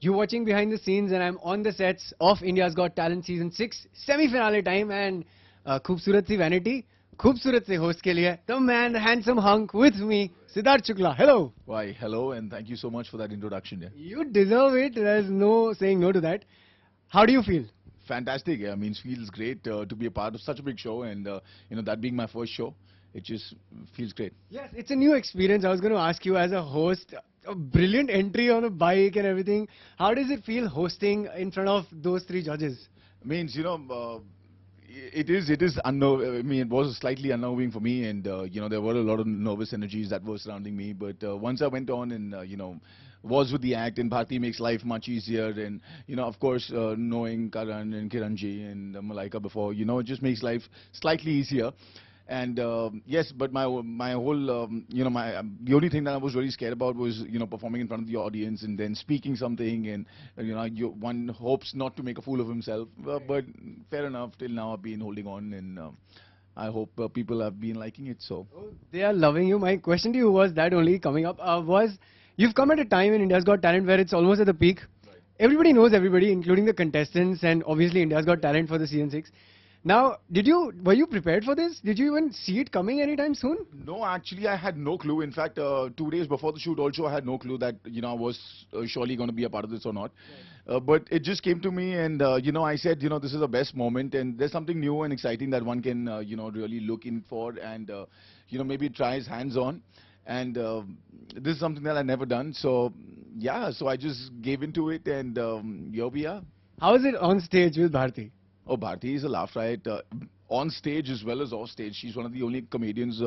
You're watching Behind the Scenes and I'm on the sets of India's Got Talent Season 6 semi-finale time and खूबसूरत सी vanity, खूबसूरत से host के लिए the man, the handsome hunk with me, Siddharth Shukla. Hello. Why, hello, and thank you so much for that introduction. Yeah. You deserve it. There's no saying no to that. How do you feel? Fantastic. Yeah, I mean, it feels great to be a part of such a big show, and that being my first show, it just feels great. Yes, it's a new experience. I was going to ask you as a host, a brilliant entry on a bike and everything. How does it feel hosting in front of those three judges? Means, it is I mean, it was slightly unnerving for me, and there were a lot of nervous energies that were surrounding me. But once I went on and was with the act, and Bharti makes life much easier, and of course, knowing Karan and Kiranji and Malaika before, it just makes life slightly easier. And yes, but my whole the only thing that I was really scared about was performing in front of the audience and then speaking something, and one hopes not to make a fool of himself. But fair enough, till now I've been holding on, and I hope people have been liking it. So they are loving you. My question to you was that only coming up was you've come at a time in India's Got Talent where it's almost at the peak. Right. Everybody knows everybody, including the contestants, and obviously India's Got Talent for the season 6. Now, were you prepared for this? Did you even see it coming anytime soon? No, actually, I had no clue. In fact, 2 days before the shoot also, I had no clue that, I was surely going to be a part of this or not. Right. But it just came to me, and, I said, this is the best moment, and there's something new and exciting that one can, really look in for, and, maybe try his hands on. And this is something that I've never done. So, yeah, so I just gave into it, and here we are. How is it on stage with Bharti? Oh, Bharti is a laugh riot on stage as well as off stage. She's one of the only comedians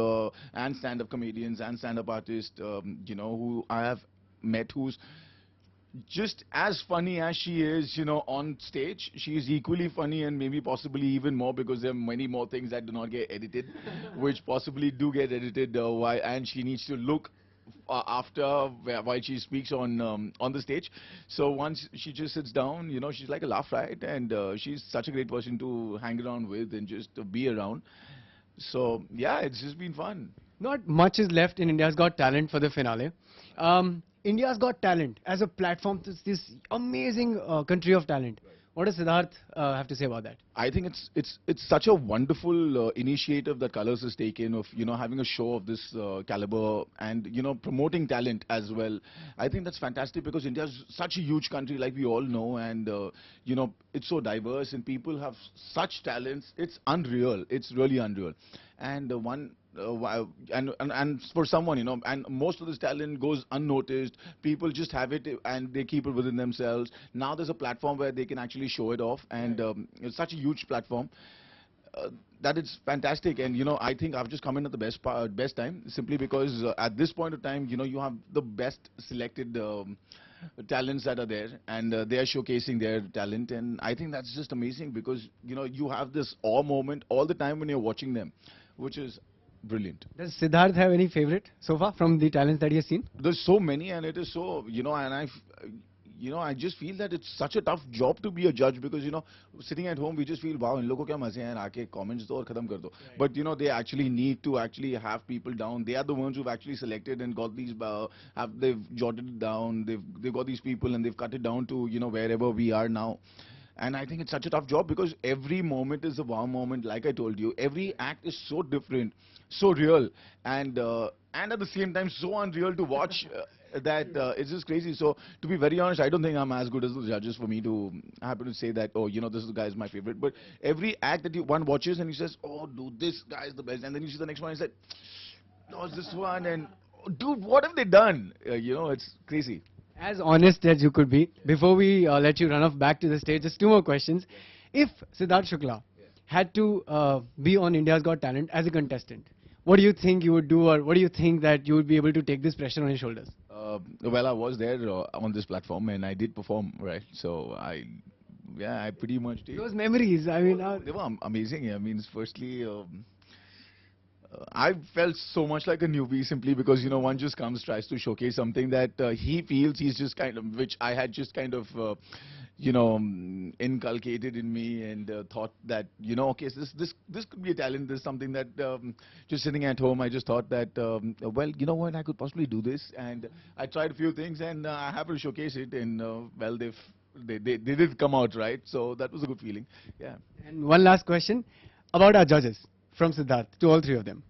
and stand-up comedians and stand-up artists, who I have met, who's just as funny as she is, on stage. She is equally funny, and maybe possibly even more, because there are many more things that do not get edited, which possibly do get edited, and she needs to look after while she speaks on the stage. So once she just sits down, she's like a laugh riot, and she's such a great person to hang around with and just be around. So yeah, it's just been fun. Not much is left in India's Got Talent for the finale. India's Got Talent as a platform to this amazing country of talent. Right. What does Siddharth have to say about that? I think it's such a wonderful initiative that Colors has taken of having a show of this caliber, and promoting talent as well. I think that's fantastic, because India is such a huge country, like we all know, and it's so diverse, and people have such talents. It's unreal. It's really unreal. And and for someone, and most of this talent goes unnoticed. People just have it and they keep it within themselves. Now there's a platform where they can actually show it off, and it's such a huge platform that it's fantastic. And I think I've just come in at the best time, simply because at this point of time, you have the best selected talents that are there, and they are showcasing their talent, and I think that's just amazing, because you have this awe moment all the time when you're watching them, which is brilliant. Does Siddharth have any favorite so far from the talents that he has seen? There's so many, and it is so, and I just feel that it's such a tough job to be a judge, because sitting at home we just feel, wow, in logo kya maze hain, aake comments do aur khatam kar do. Right. But they actually need to actually have people down. They are the ones who've actually selected and got these they've jotted it down. They've got these people, and they've cut it down to wherever we are now. And I think it's such a tough job, because every moment is a wow moment. Like I told you, every act is so different, so real, and at the same time so unreal to watch. That it's just crazy. So to be very honest, I don't think I'm as good as the judges for me to happen to say that, oh, this guy is my favorite. But every act that one watches and he says, oh, dude, this guy is the best, and then you see the next one and he said, no, it's this one, and oh, dude, what have they done? It's crazy. As honest as you could be, before we let you run off back to the stage, just two more questions. If Siddharth Shukla had to be on India's Got Talent as a contestant, what do you think you would do, or what do you think that you would be able to take this pressure on your shoulders? Well, I was there on this platform, and I did perform, right? So I pretty much did. Those memories, I mean, they were amazing. I mean, firstly, I felt so much like a newbie, simply because one just tries to showcase something that he feels he's just kind of, which I had just kind of inculcated in me, and thought that, okay, so this could be a talent. This is something that, just sitting at home, I just thought that, well, you know what, I could possibly do this, and I tried a few things, and I have to showcase it, and well, they did come out right, so that was a good feeling. Yeah. And one last question about our judges from Siddharth to all three of them.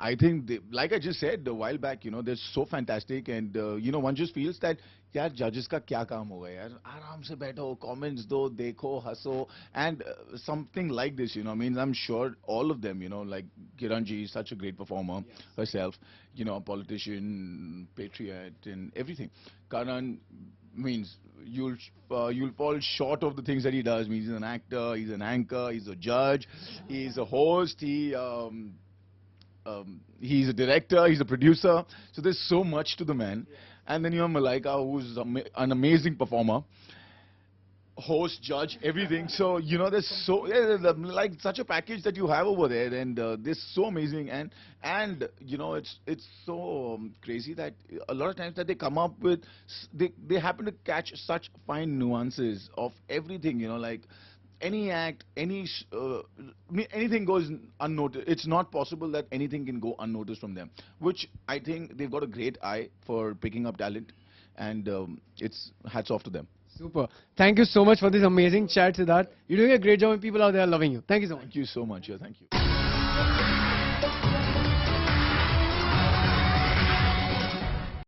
I think, like I just said a while back, they're so fantastic, and one just feels that, यार judges का क्या काम होगा यार, आराम से बैठो, comments दो, देखो, हंसो, and something like this, I mean, I'm sure all of them, like Kiranji is such a great performer herself, a politician, patriot, and everything. Karan means you'll fall short of the things that he does. Means he's an actor, he's an anchor, he's a judge, he's a host, he's a director, he's a producer. So there's so much to the man. And then you have Malaika, who's an amazing performer, host, judge, everything. So there's so like such a package that you have over there, and this so amazing. And it's so crazy that a lot of times that they come up with, they happen to catch such fine nuances of everything. Like any act, anything goes unnoticed. It's not possible that anything can go unnoticed from them, which I think they've got a great eye for picking up talent, and it's hats off to them. Super. Thank you so much for this amazing chat, Siddharth. You're doing a great job and people out there are loving you. Thank you so much. Thank you so much. Yeah, thank you.